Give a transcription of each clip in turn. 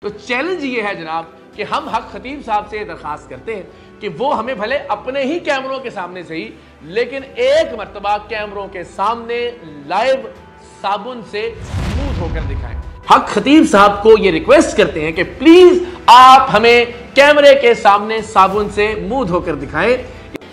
تو چیلنج یہ ہے جناب کہ ہم حق خطیب صاحب سے درخواست کرتے ہیں کہ وہ ہمیں بھلے اپنے ہی کیمروں کے سامنے سے ہی لیکن ایک مرتبہ کیمروں کے سامنے لائیو صابن سے منہ دھو کر دکھائیں۔ حق خطیب صاحب کو یہ ریکویسٹ کرتے ہیں کہ پلیز آپ ہمیں کیمرے کے سامنے صابن سے منہ دھو کر دکھائیں،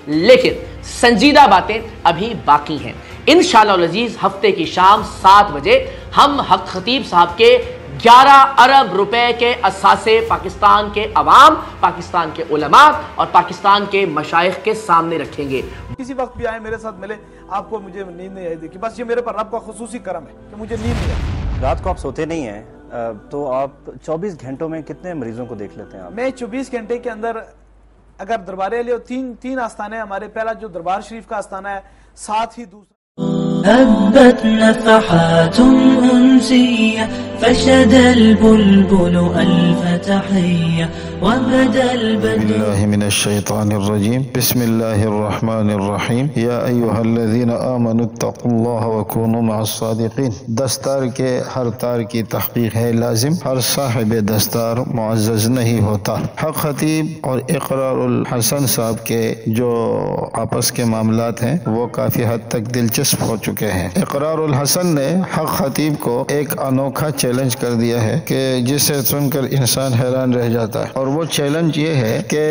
لیکن سنجیدہ باتیں ابھی باقی ہیں۔ انشاءاللہ العزیز ہفتے کی شام 7 بجے ہم حق خطیب صاحب کے 11 ارب روپے کے اثاثے پاکستان کے عوام، پاکستان کے علماء اور پاکستان کے مشائخ کے سامنے رکھیں گے۔ کسی وقت بھی آئے میرے ساتھ ملے، آپ کو مجھے نیند نہیں آئی تھی کہ بس یہ میرے پر رب کا خصوصی کرم ہے کہ مجھے نیند نہیں آئی۔ رات کو آپ سوتے نہیں ہیں تو آپ 24 گھنٹوں میں کتنے مریضوں کو دیکھ لیتے ہیں آپ؟ میں 24 گھنٹے کے اندر اگر دربار علی تین آستانے ہمارے، پہلا جو دربار شریف کا آستانہ ہے، ساتھ ہی دوسرا هبت نفحات أنسية فشد البلبل ألف تحية وبدا البدر بالله من الشيطان الرجيم بسم الله الرحمن الرحيم يا أيها الذين آمنوا اتقوا الله وكونوا مع الصادقين۔ دستار کے ہر تار کی تحقیق ہے لازم، ہر صاحب دستار معزز نہیں ہوتا۔ حق خطیب اور اقرار الحسن صاحب کے جو آپس کے معاملات ہیں وہ کافی حد تک دلچسپ ہو چکے ہیں۔ اقرار الحسن نے حق خطیب کو ایک انوکھا چیلنج کر دیا ہے کہ جسے سن کر انسان حیران رہ جاتا ہے، اور وہ چیلنج یہ ہے کہ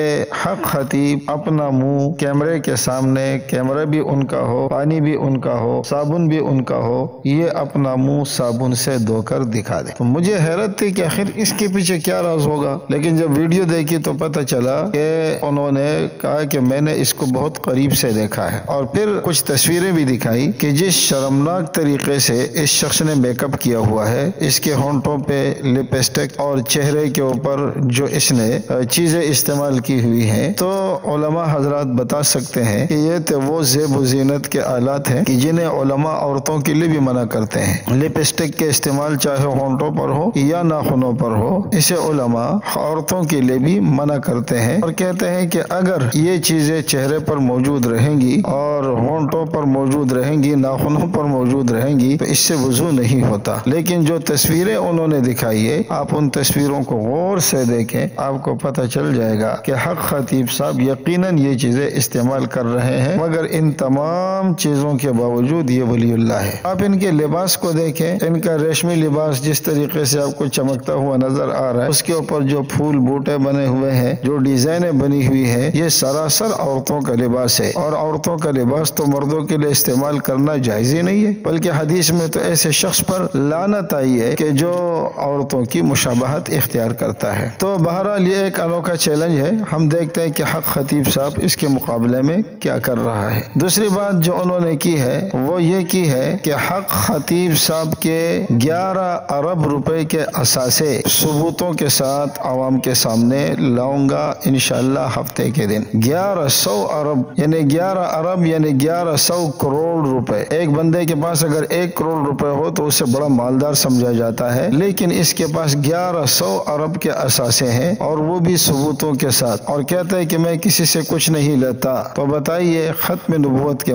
حق خطیب اپنا منہ کیمرے کے سامنے، کیمرہ بھی ان کا ہو، پانی بھی ان کا ہو، صابن بھی ان کا ہو، یہ اپنا منہ صابن سے دھو کر دکھا دے۔ تو مجھے حیرت تھی کہ آخر اس کے پیچھے کیا راز ہوگا، لیکن جب ویڈیو دیکھی تو پتہ چلا کہ انہوں نے کہا کہ میں نے اس کو بہت قریب سے دیکھا ہے، اور پھر کچھ تصویریں بھی دکھائی کہ جس شرمناک طریقے سے اس شخص نے میک اپ کیا ہوا ہے، اس کے ہونٹوں پہ لپسٹک اور چہرے کے اوپر جو اس نے چیزیں استعمال کی ہوئی ہیں، تو علماء حضرات بتا سکتے ہیں کہ یہ تو وہ زیب و زینت کے آلات ہیں کہ جنہیں علماء عورتوں کے لیے بھی منع کرتے ہیں۔ لپسٹک کے استعمال چاہے ہونٹوں پر ہو یا ناخنوں پر ہو، اسے علماء عورتوں کے لیے بھی منع کرتے ہیں، اور کہتے ہیں کہ اگر یہ چیزیں چہرے پر موجود رہیں گی اور ہونٹوں پر موجود رہیں گی، ناخنوں پر موجود رہیں گی، تو اس سے وضو نہیں ہوتا۔ لیکن جو تصویریں انہوں نے دکھائی ہے، آپ ان تصویروں کو غور سے دیکھیں، آپ کو پتہ چل جائے گا کہ حق خطیب صاحب یقیناً یہ چیزیں استعمال کر رہے ہیں، مگر ان تمام چیزوں کے باوجود یہ ولی اللہ ہے۔ آپ ان کے لباس کو دیکھیں، ان کا ریشمی لباس جس طریقے سے آپ کو چمکتا ہوا نظر آ رہا ہے، اس کے اوپر جو پھول بوٹے بنے ہوئے ہیں، جو ڈیزائنیں بنی ہوئی ہیں، یہ سراسر عورتوں کا لباس ہے، اور عورتوں کا لباس تو مردوں کے لیے استعمال کرنا جائز ہی نہیں ہے، بلکہ حدیث میں تو ایسے شخص پر لعنت آئی ہے کہ جو عورتوں کی مشابہت اختیار کرتا ہے۔ تو بہرحال یہ ایک انوکھا چیلنج ہے، ہم دیکھتے ہیں کہ حق خطیب صاحب اس کے مقابلے میں کیا کر رہا ہے۔ دوسری بات جو انہوں نے کی ہے وہ یہ کی ہے کہ حق خطیب صاحب کے 11 ارب روپے کے اثاثے ثبوتوں کے ساتھ عوام کے سامنے لاؤں گا انشاءاللہ ہفتے کے دن۔ 1100 ارب یعنی 11 ارب یعنی 1100 کروڑ روپے۔ ایک بندے کے پاس اگر 1 کروڑ روپے ہو تو اسے بڑا مالدار سمجھا جاتا ہے، لیکن اس کے پاس 1100 ارب کے اثاثے ہیں، اور وہ بھی ثبوتوں کے ساتھ، اور کہتا ہے کہ میں کسی سے کچھ نہیں لیتا۔ تو بتائیے ختم نبوت کے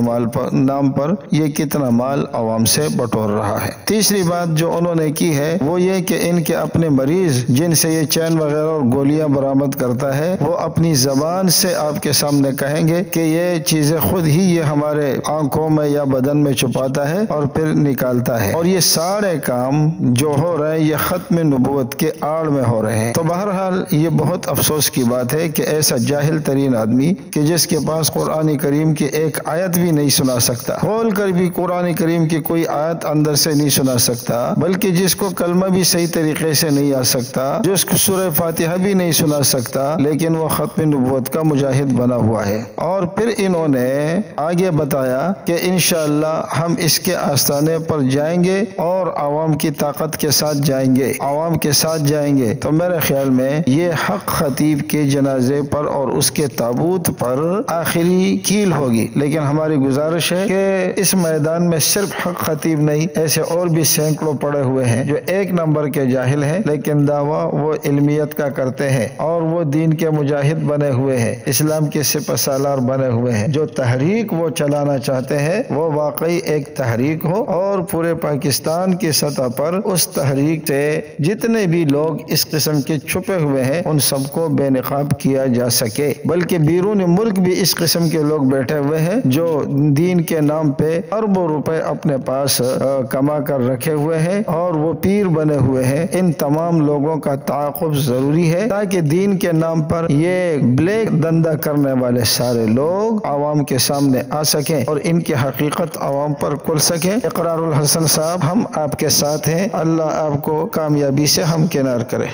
نام پر یہ کتنا مال عوام سے بٹور رہا ہے۔ تیسری بات جو انہوں نے کی ہے وہ یہ کہ ان کے اپنے مریض جن سے یہ چین وغیرہ اور گولیاں برآمد کرتا ہے، وہ اپنی زبان سے آپ کے سامنے کہیں گے کہ یہ چیزیں خود ہی یہ ہمارے آنکھوں میں یا بدن میں چھپاتا ہے اور پھر نکالتا ہے، اور یہ سارے کام جو ہو رہے ہیں یہ ختم نبوت کے آڑ میں ہو رہے ہیں۔ تو بہرحال یہ بہت افسوس کی بات ہے کہ ایسا جاہل ترین آدمی کہ جس کے پاس قرآن کریم کی ایک آیت بھی نہیں سنا سکتا، کھول کر بھی قرآن کریم کی کوئی آیت اندر سے نہیں سنا سکتا، بلکہ جس کو کلمہ بھی صحیح طریقے سے نہیں آ سکتا، جس کو سورہ فاتحہ بھی نہیں سنا سکتا، لیکن وہ ختم نبوت کا مجاہد بنا ہوا ہے۔ اور پھر انہوں نے آگے بتایا کہ انشاءاللہ ہم اس کے آستانے پر جائیں گے اور عوام کی طاقت کے ساتھ جائیں گے، عوام کے ساتھ جائیں گے۔ تو میرے خیال میں یہ حق خطیب کے جنازے پر اور اس کے تابوت پر آخری کیل ہوگی، لیکن ہماری گزارش ہے کہ اس میدان میں صرف حق خطیب نہیں، ایسے اور بھی سینکڑوں پڑے ہوئے ہیں جو 1 نمبر کے جاہل ہیں، لیکن دعویٰ وہ علمیت کا کرتے ہیں، اور وہ دین کے مجاہد بنے ہوئے ہیں، اسلام کے سپہ سالار بنے ہوئے ہیں۔ جو تحریک وہ چلانا چاہتے ہیں وہ واقعی واقعی ایک تحریک ہو اور پورے پاکستان کی سطح پر اس تحریک سے جتنے بھی لوگ اس قسم کے چھپے ہوئے ہیں ان سب کو بے نقاب کیا جا سکے، بلکہ بیرون ملک بھی اس قسم کے لوگ بیٹھے ہوئے ہیں جو دین کے نام پہ اربوں روپے اپنے پاس کما کر رکھے ہوئے ہیں اور وہ پیر بنے ہوئے ہیں۔ ان تمام لوگوں کا تعاقب ضروری ہے تاکہ دین کے نام پر یہ بلیک دندہ کرنے والے سارے لوگ عوام کے سامنے آ سکیں اور ان کی حقیقت عوام پر کھل سکے۔ اقرار الحسن صاحب، ہم آپ کے ساتھ ہیں، اللہ آپ کو کامیابی سے ہمکنار کرے۔